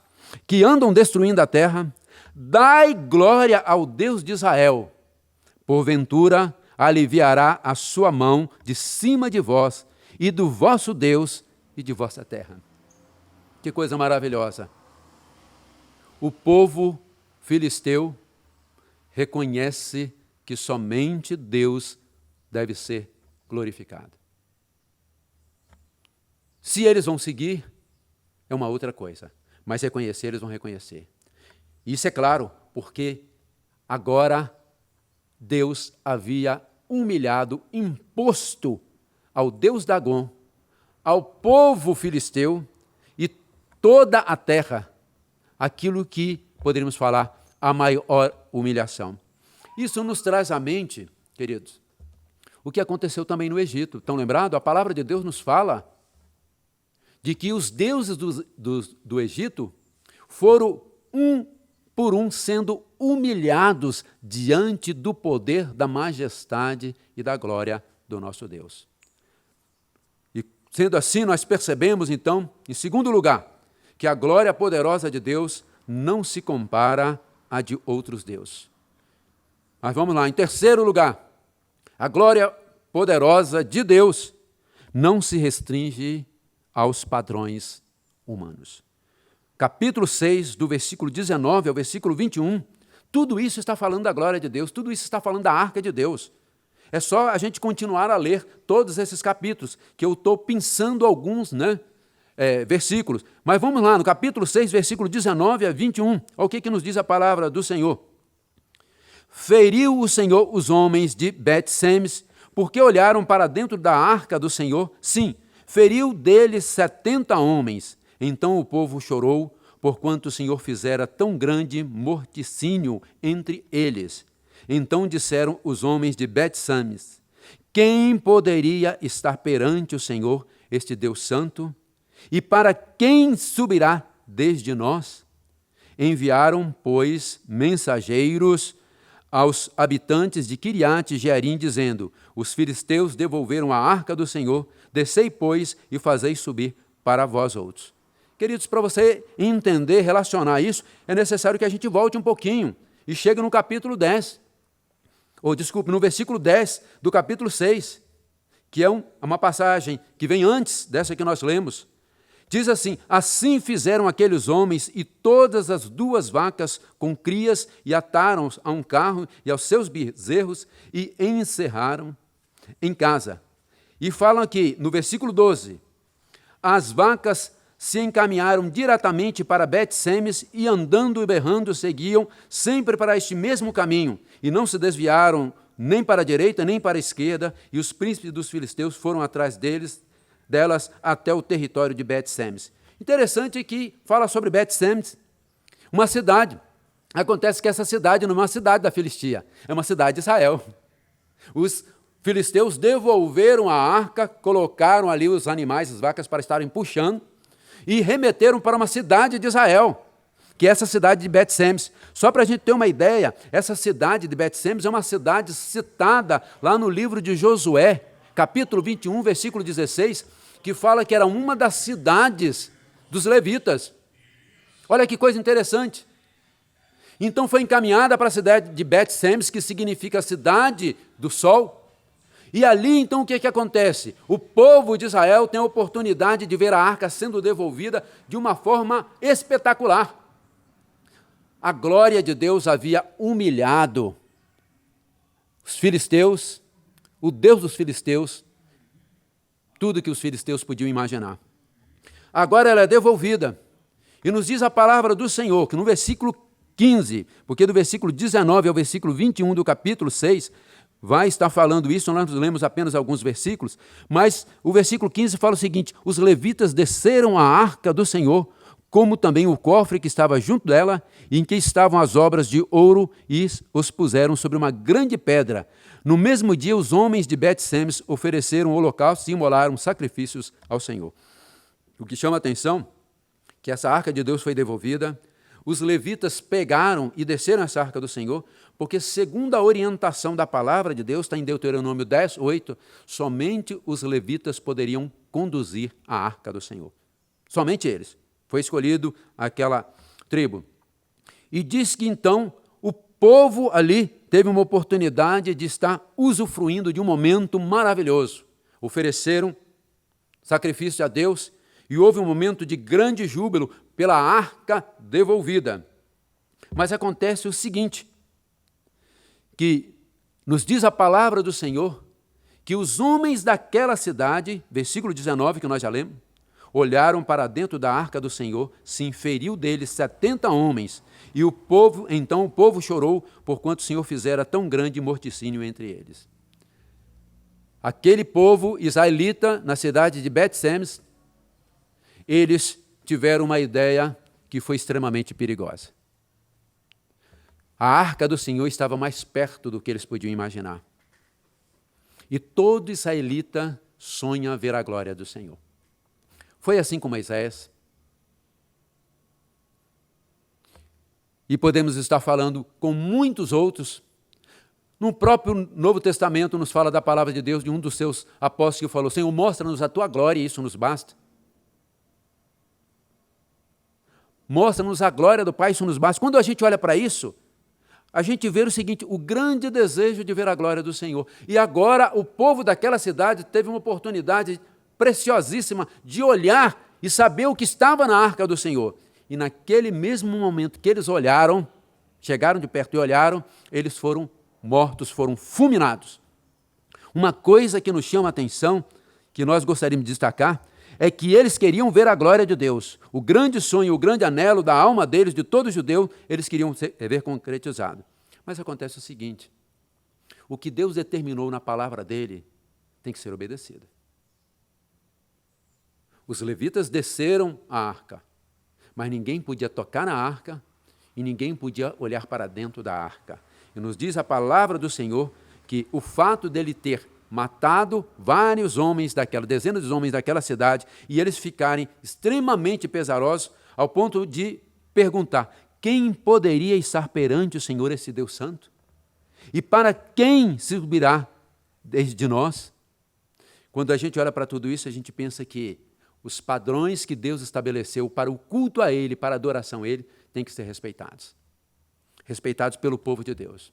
que andam destruindo a terra. Dai glória ao Deus de Israel. Porventura, aliviará a sua mão de cima de vós e do vosso Deus e de vossa terra. Que coisa maravilhosa! O povo filisteu reconhece que somente Deus deve ser glorificado. Se eles vão seguir, é uma outra coisa, mas reconhecer, eles vão reconhecer. Isso é claro, porque agora Deus havia humilhado, imposto ao Deus Dagom, ao povo filisteu e toda a terra, aquilo que poderíamos falar a maior humilhação. Isso nos traz à mente, queridos, o que aconteceu também no Egito. Estão lembrados? A palavra de Deus nos fala de que os deuses do Egito foram um por um sendo humilhados diante do poder, da majestade e da glória do nosso Deus. E sendo assim, nós percebemos então, em segundo lugar, que a glória poderosa de Deus não se compara à de outros deuses. Mas vamos lá, em terceiro lugar, a glória poderosa de Deus não se restringe aos padrões humanos. Capítulo 6, do versículo 19 ao versículo 21, tudo isso está falando da glória de Deus, tudo isso está falando da arca de Deus. É só a gente continuar a ler todos esses capítulos, que eu estou pensando alguns versículos. Mas vamos lá, no capítulo 6, versículo 19 a 21, olha o que nos diz a palavra do Senhor. Feriu o Senhor os homens de Bet-Semes, porque olharam para dentro da arca do Senhor? Sim, feriu deles 70 homens. Então o povo chorou, porquanto o Senhor fizera tão grande morticínio entre eles. Então disseram os homens de Bet-Semes, quem poderia estar perante o Senhor, este Deus santo? E para quem subirá desde nós? Enviaram, pois, mensageiros aos habitantes de Quiriate Jearim, dizendo, os filisteus devolveram a arca do Senhor, descei, pois, e fazei subir para vós outros. Queridos, para você entender, relacionar isso, é necessário que a gente volte um pouquinho e chegue no capítulo 10, no versículo 10 do capítulo 6, que é uma passagem que vem antes dessa que nós lemos. Diz assim: assim fizeram aqueles homens e todas as 2 vacas com crias e ataram-os a um carro e aos seus bezerros e encerraram em casa. E falam aqui, no versículo 12, as vacas se encaminharam diretamente para Bet-Semes e andando e berrando seguiam sempre para este mesmo caminho e não se desviaram nem para a direita nem para a esquerda, e os príncipes dos filisteus foram atrás delas até o território de Bet-Semes. Interessante que fala sobre Bet-Semes, uma cidade. Acontece que essa cidade não é uma cidade da Filistia, é uma cidade de Israel. Os filisteus devolveram a arca, colocaram ali os animais, as vacas, para estarem puxando, e remeteram para uma cidade de Israel, que é essa cidade de Bet-Semes. Só para a gente ter uma ideia, essa cidade de Bet-Semes é uma cidade citada lá no livro de Josué, capítulo 21, versículo 16, que fala que era uma das cidades dos levitas. Olha que coisa interessante. Então foi encaminhada para a cidade de Bet-Semes, que significa cidade do sol. E ali, então, o que acontece? O povo de Israel tem a oportunidade de ver a arca sendo devolvida de uma forma espetacular. A glória de Deus havia humilhado os filisteus, o Deus dos filisteus, tudo que os filisteus podiam imaginar. Agora ela é devolvida. E nos diz a palavra do Senhor, que no versículo 15, porque do versículo 19 ao versículo 21 do capítulo 6, vai estar falando isso, nós lemos apenas alguns versículos, mas o versículo 15 fala o seguinte: os levitas desceram a arca do Senhor, como também o cofre que estava junto dela, em que estavam as obras de ouro, e os puseram sobre uma grande pedra. No mesmo dia, os homens de Bet-Semes ofereceram holocaustos e imolaram sacrifícios ao Senhor. O que chama a atenção, que essa arca de Deus foi devolvida, os levitas pegaram e desceram essa arca do Senhor, porque segundo a orientação da palavra de Deus, está em Deuteronômio 10, 8, somente os levitas poderiam conduzir a arca do Senhor. Somente eles. Foi escolhido aquela tribo. E diz que então o povo ali teve uma oportunidade de estar usufruindo de um momento maravilhoso. Ofereceram sacrifício a Deus e houve um momento de grande júbilo pela arca devolvida. Mas acontece o seguinte, que nos diz a palavra do Senhor, que os homens daquela cidade, versículo 19, que nós já lemos, olharam para dentro da arca do Senhor, se inferiu deles 70 homens, e então o povo chorou, porquanto o Senhor fizera tão grande morticínio entre eles. Aquele povo israelita, na cidade de Bet-Semes, eles tiveram uma ideia que foi extremamente perigosa. A arca do Senhor estava mais perto do que eles podiam imaginar. E todo israelita sonha ver a glória do Senhor. Foi assim com Moisés. E podemos estar falando com muitos outros. No próprio Novo Testamento nos fala da palavra de Deus, de um dos seus apóstolos que falou: Senhor, mostra-nos a tua glória e isso nos basta. Mostra-nos a glória do Pai, isso nos basta. Quando a gente olha para isso, a gente vê o seguinte: o grande desejo de ver a glória do Senhor. E agora o povo daquela cidade teve uma oportunidade preciosíssima de olhar e saber o que estava na arca do Senhor. E naquele mesmo momento que eles olharam, chegaram de perto e olharam, eles foram mortos, foram fulminados. Uma coisa que nos chama a atenção, que nós gostaríamos de destacar, é que eles queriam ver a glória de Deus. O grande sonho, o grande anelo da alma deles, de todo judeu, eles queriam ver concretizado. Mas acontece o seguinte: o que Deus determinou na palavra dele tem que ser obedecido. Os levitas desceram a arca, mas ninguém podia tocar na arca e ninguém podia olhar para dentro da arca. E nos diz a palavra do Senhor que o fato dele ter matado vários homens dezenas de homens daquela cidade, e eles ficarem extremamente pesarosos, ao ponto de perguntar: quem poderia estar perante o Senhor, esse Deus Santo? E para quem subirá desde nós? Quando a gente olha para tudo isso, a gente pensa que os padrões que Deus estabeleceu para o culto a Ele, para a adoração a Ele, têm que ser respeitados. Respeitados pelo povo de Deus.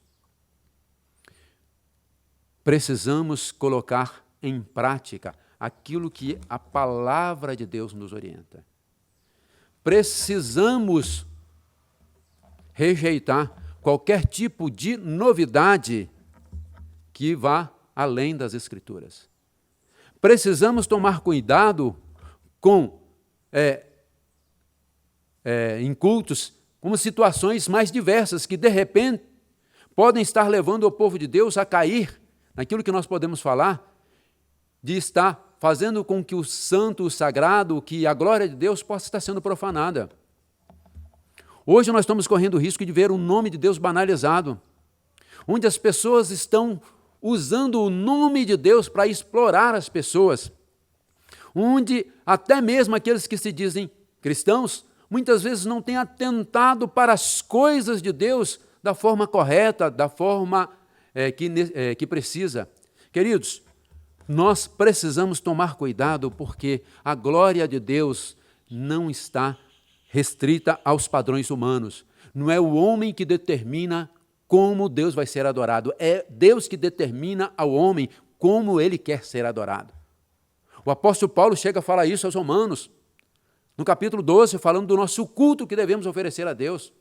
Precisamos colocar em prática aquilo que a palavra de Deus nos orienta. Precisamos rejeitar qualquer tipo de novidade que vá além das Escrituras. Precisamos tomar cuidado com em cultos, com situações mais diversas que, de repente, podem estar levando o povo de Deus a cair naquilo que nós podemos falar, de estar fazendo com que o santo, o sagrado, que a glória de Deus possa estar sendo profanada. Hoje nós estamos correndo o risco de ver o nome de Deus banalizado, onde as pessoas estão usando o nome de Deus para explorar as pessoas, onde até mesmo aqueles que se dizem cristãos, muitas vezes não têm atentado para as coisas de Deus da forma correta, da forma que precisa. Queridos, nós precisamos tomar cuidado porque a glória de Deus não está restrita aos padrões humanos. Não é o homem que determina como Deus vai ser adorado. É Deus que determina ao homem como ele quer ser adorado. O apóstolo Paulo chega a falar isso aos Romanos, no capítulo 12, falando do nosso culto que devemos oferecer a Deus.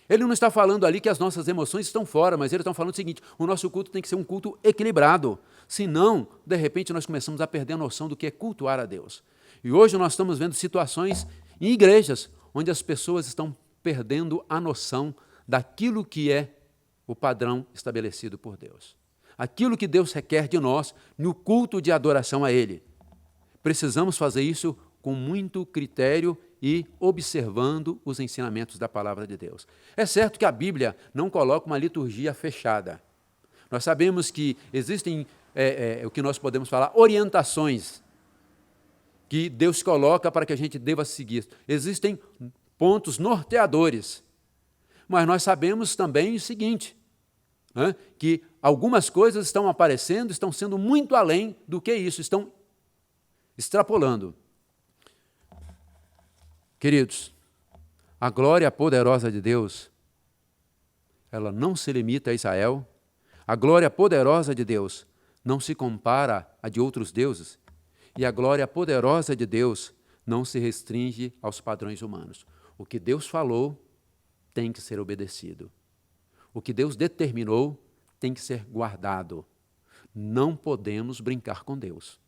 Ele não está falando ali que as nossas emoções estão fora, mas ele está falando o seguinte: o nosso culto tem que ser um culto equilibrado. Senão, de repente, nós começamos a perder a noção do que é cultuar a Deus. E hoje nós estamos vendo situações em igrejas onde as pessoas estão perdendo a noção daquilo que é o padrão estabelecido por Deus. Aquilo que Deus requer de nós no culto de adoração a Ele. Precisamos fazer isso com muito critério e observando os ensinamentos da palavra de Deus. É certo que a Bíblia não coloca uma liturgia fechada. Nós sabemos que existem, o que nós podemos falar, orientações que Deus coloca para que a gente deva seguir. Existem pontos norteadores. Mas nós sabemos também o seguinte, que algumas coisas estão aparecendo, estão sendo muito além do que isso, estão extrapolando. Queridos, a glória poderosa de Deus, ela não se limita a Israel. A glória poderosa de Deus não se compara a de outros deuses. E a glória poderosa de Deus não se restringe aos padrões humanos. O que Deus falou tem que ser obedecido. O que Deus determinou tem que ser guardado. Não podemos brincar com Deus.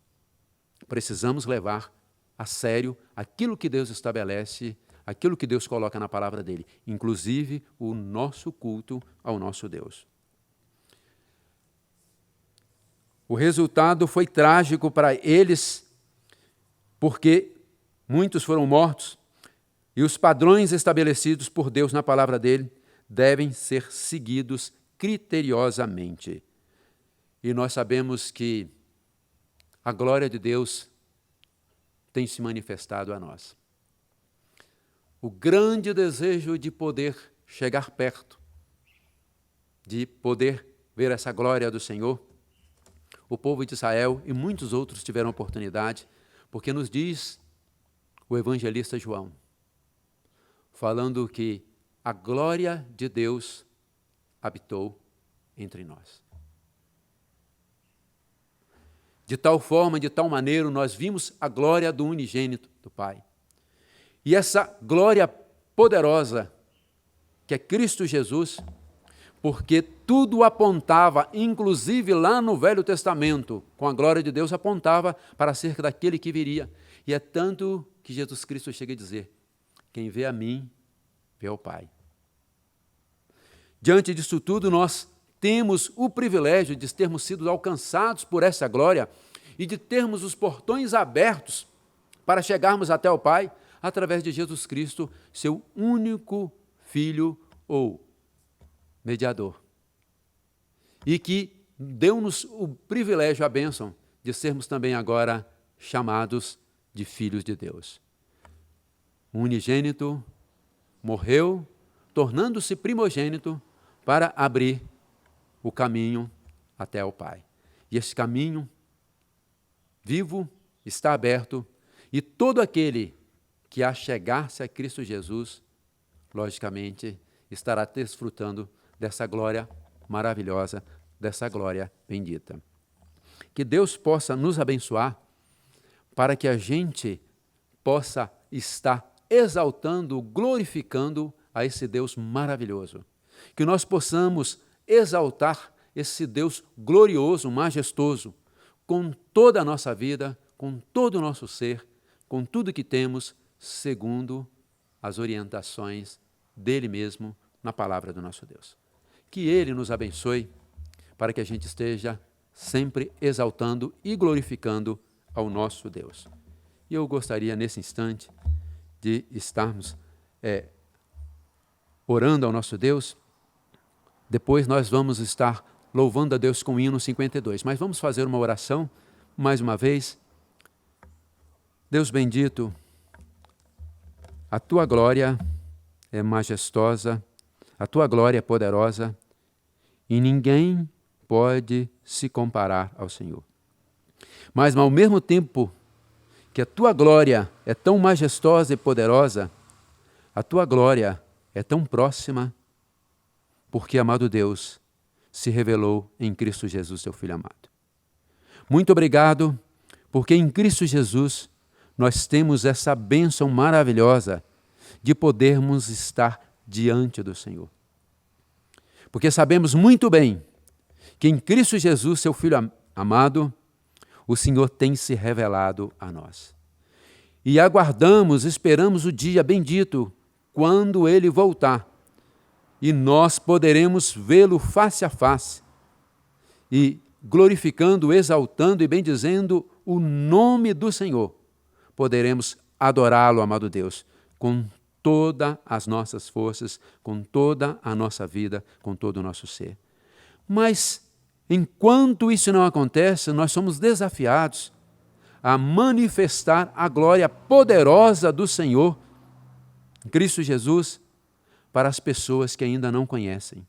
Precisamos levar a sério aquilo que Deus estabelece, aquilo que Deus coloca na palavra dele, inclusive o nosso culto ao nosso Deus. O resultado foi trágico para eles, porque muitos foram mortos, e os padrões estabelecidos por Deus na palavra dele devem ser seguidos criteriosamente. E nós sabemos que a glória de Deus tem se manifestado a nós. O grande desejo de poder chegar perto, de poder ver essa glória do Senhor, o povo de Israel e muitos outros tiveram oportunidade, porque nos diz o evangelista João, falando que a glória de Deus habitou entre nós. De tal forma, de tal maneira, nós vimos a glória do unigênito do Pai. E essa glória poderosa, que é Cristo Jesus, porque tudo apontava, inclusive lá no Velho Testamento, com a glória de Deus, apontava para acerca daquele que viria. E é tanto que Jesus Cristo chega a dizer: quem vê a mim, vê ao Pai. Diante disso tudo, nós temos o privilégio de termos sido alcançados por essa glória e de termos os portões abertos para chegarmos até o Pai através de Jesus Cristo, seu único Filho ou mediador. E que deu-nos o privilégio, a bênção, de sermos também agora chamados de filhos de Deus. O unigênito morreu, tornando-se primogênito para abrir o caminho até ao Pai. E esse caminho vivo está aberto, e todo aquele que achegar-se a Cristo Jesus, logicamente, estará desfrutando dessa glória maravilhosa, dessa glória bendita. Que Deus possa nos abençoar para que a gente possa estar exaltando, glorificando a esse Deus maravilhoso. Que nós possamos exaltar esse Deus glorioso, majestoso, com toda a nossa vida, com todo o nosso ser, com tudo que temos, segundo as orientações dele mesmo na palavra do nosso Deus. Que ele nos abençoe para que a gente esteja sempre exaltando e glorificando ao nosso Deus. E eu gostaria, nesse instante, de estarmos orando ao nosso Deus. Depois nós vamos estar louvando a Deus com o hino 52. Mas vamos fazer uma oração, mais uma vez. Deus bendito, a tua glória é majestosa, a tua glória é poderosa, e ninguém pode se comparar ao Senhor. Mas ao mesmo tempo que a tua glória é tão majestosa e poderosa, a tua glória é tão próxima, porque, amado Deus, se revelou em Cristo Jesus, teu Filho amado. Muito obrigado, porque em Cristo Jesus nós temos essa bênção maravilhosa de podermos estar diante do Senhor. Porque sabemos muito bem que em Cristo Jesus, seu Filho amado, o Senhor tem se revelado a nós. E aguardamos, esperamos o dia bendito, quando Ele voltar, e nós poderemos vê-lo face a face, e glorificando, exaltando e bendizendo o nome do Senhor, poderemos adorá-lo, amado Deus, com todas as nossas forças, com toda a nossa vida, com todo o nosso ser. Mas, enquanto isso não acontece, nós somos desafiados a manifestar a glória poderosa do Senhor, Cristo Jesus, para as pessoas que ainda não conhecem.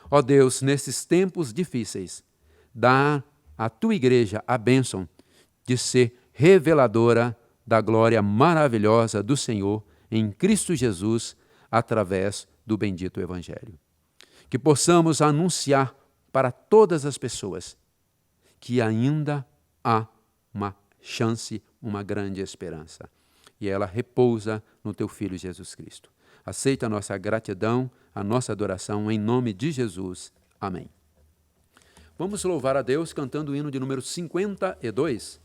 Ó Deus, nesses tempos difíceis, dá à tua igreja a bênção de ser reveladora da glória maravilhosa do Senhor em Cristo Jesus, através do bendito Evangelho. Que possamos anunciar para todas as pessoas que ainda há uma chance, uma grande esperança. E ela repousa no teu Filho Jesus Cristo. Aceita a nossa gratidão, a nossa adoração, em nome de Jesus. Amém. Vamos louvar a Deus cantando o hino de número 52.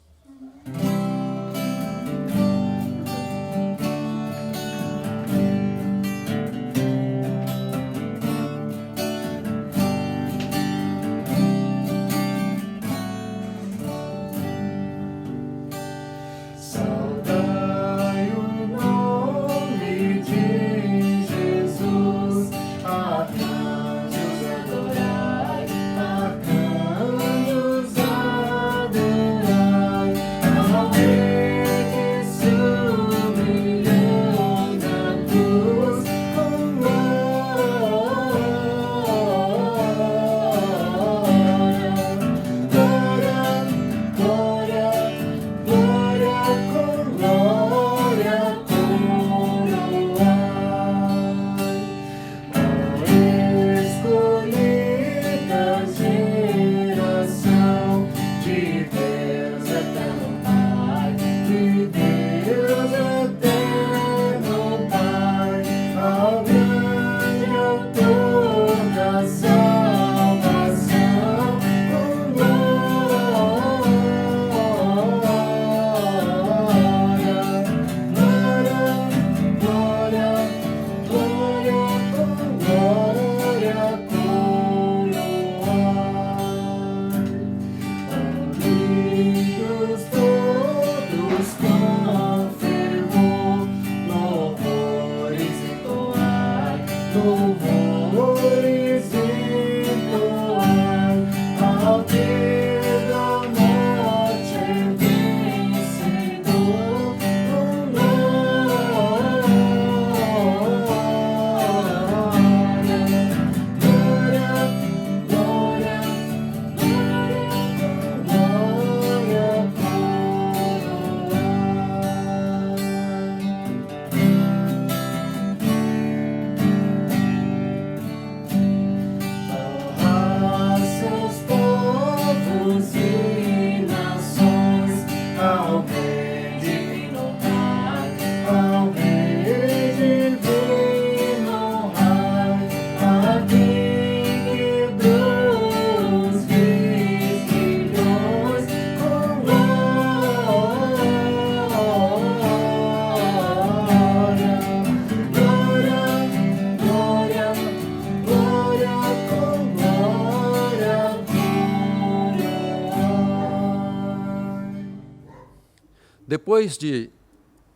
Depois de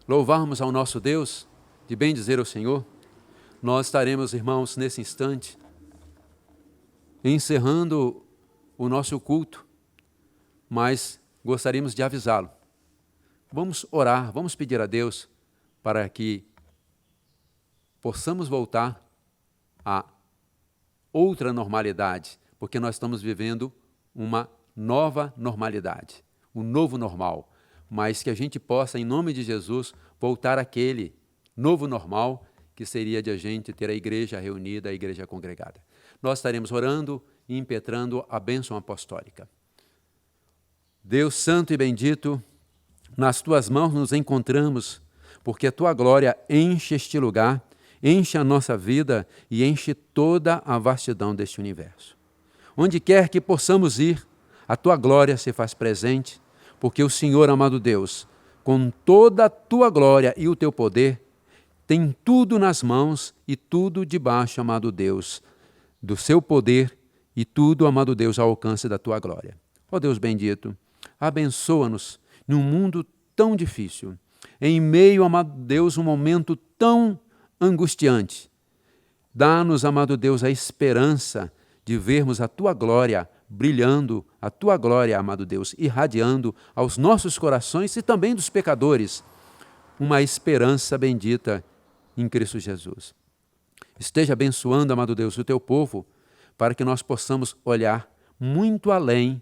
louvarmos ao nosso Deus, de bendizer ao Senhor, nós estaremos, irmãos, nesse instante, encerrando o nosso culto, mas gostaríamos de avisá-lo. Vamos orar, vamos pedir a Deus para que possamos voltar a outra normalidade, porque nós estamos vivendo uma nova normalidade, um novo normal, mas que a gente possa, em nome de Jesus, voltar àquele novo normal que seria de a gente ter a igreja reunida, a igreja congregada. Nós estaremos orando e impetrando a bênção apostólica. Deus santo e bendito, nas tuas mãos nos encontramos, porque a tua glória enche este lugar, enche a nossa vida e enche toda a vastidão deste universo. Onde quer que possamos ir, a tua glória se faz presente, porque o Senhor, amado Deus, com toda a tua glória e o teu poder, tem tudo nas mãos e tudo debaixo, amado Deus, do seu poder e tudo, amado Deus, ao alcance da tua glória. Ó Deus bendito, abençoa-nos num mundo tão difícil, em meio, amado Deus, um momento tão angustiante. Dá-nos, amado Deus, a esperança de vermos a tua glória brilhando, a tua glória, amado Deus, irradiando aos nossos corações e também dos pecadores, uma esperança bendita em Cristo Jesus. Esteja abençoando, amado Deus, o teu povo, para que nós possamos olhar muito além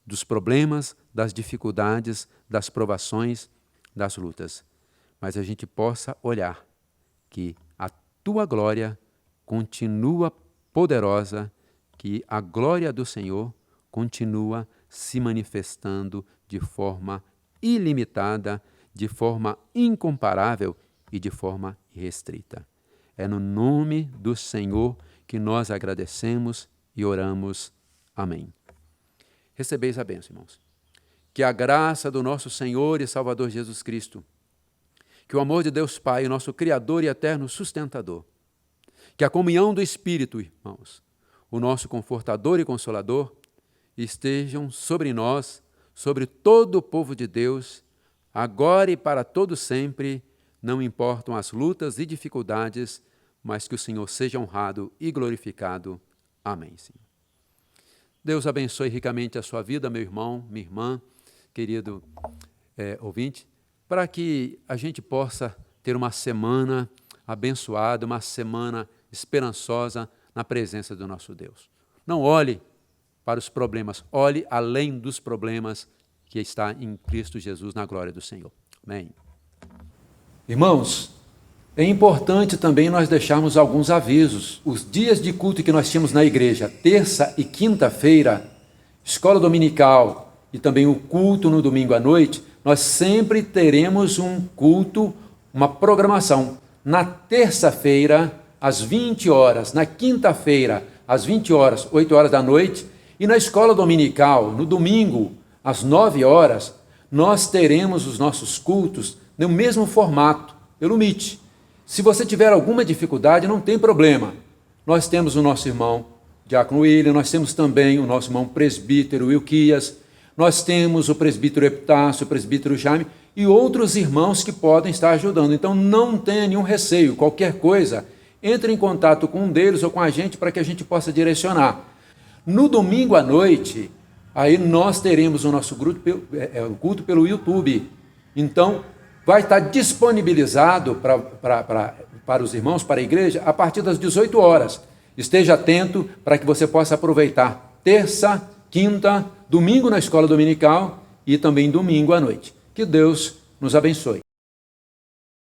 dos problemas, das dificuldades, das provações, das lutas. Mas a gente possa olhar que a tua glória continua poderosa, que a glória do Senhor continua se manifestando de forma ilimitada, de forma incomparável e de forma irrestrita. É no nome do Senhor que nós agradecemos e oramos. Amém. Recebeis a bênção, irmãos. Que a graça do nosso Senhor e Salvador Jesus Cristo, que o amor de Deus Pai, nosso Criador e eterno sustentador, que a comunhão do Espírito, irmãos, o nosso confortador e consolador, estejam sobre nós, sobre todo o povo de Deus, agora e para todo sempre, não importam as lutas e dificuldades, mas que o Senhor seja honrado e glorificado. Amém, Senhor. Deus abençoe ricamente a sua vida, meu irmão, minha irmã, querido ouvinte, para que a gente possa ter uma semana abençoada, uma semana esperançosa na presença do nosso Deus. Não olhe para os problemas, olhe além dos problemas que está em Cristo Jesus na glória do Senhor. Amém. Irmãos, é importante também nós deixarmos alguns avisos. Os dias de culto que nós tínhamos na igreja, terça e quinta-feira, escola dominical e também o culto no domingo à noite, nós sempre teremos um culto, uma programação. Na terça-feira, às 20 horas, na quinta-feira, às 20 horas, 8 horas da noite, e na escola dominical, no domingo, às 9 horas, nós teremos os nossos cultos no mesmo formato, pelo Meet. Se você tiver alguma dificuldade, não tem problema. Nós temos o nosso irmão Diácono William, nós temos também o nosso irmão presbítero Wilquias, nós temos o presbítero Epitácio, o presbítero Jaime e outros irmãos que podem estar ajudando. Então não tenha nenhum receio, qualquer coisa, entre em contato com um deles ou com a gente para que a gente possa direcionar. No domingo à noite, aí nós teremos o nosso culto pelo YouTube. Então, vai estar disponibilizado para os irmãos, para a igreja, a partir das 18 horas. Esteja atento para que você possa aproveitar terça, quinta, domingo na escola dominical e também domingo à noite. Que Deus nos abençoe.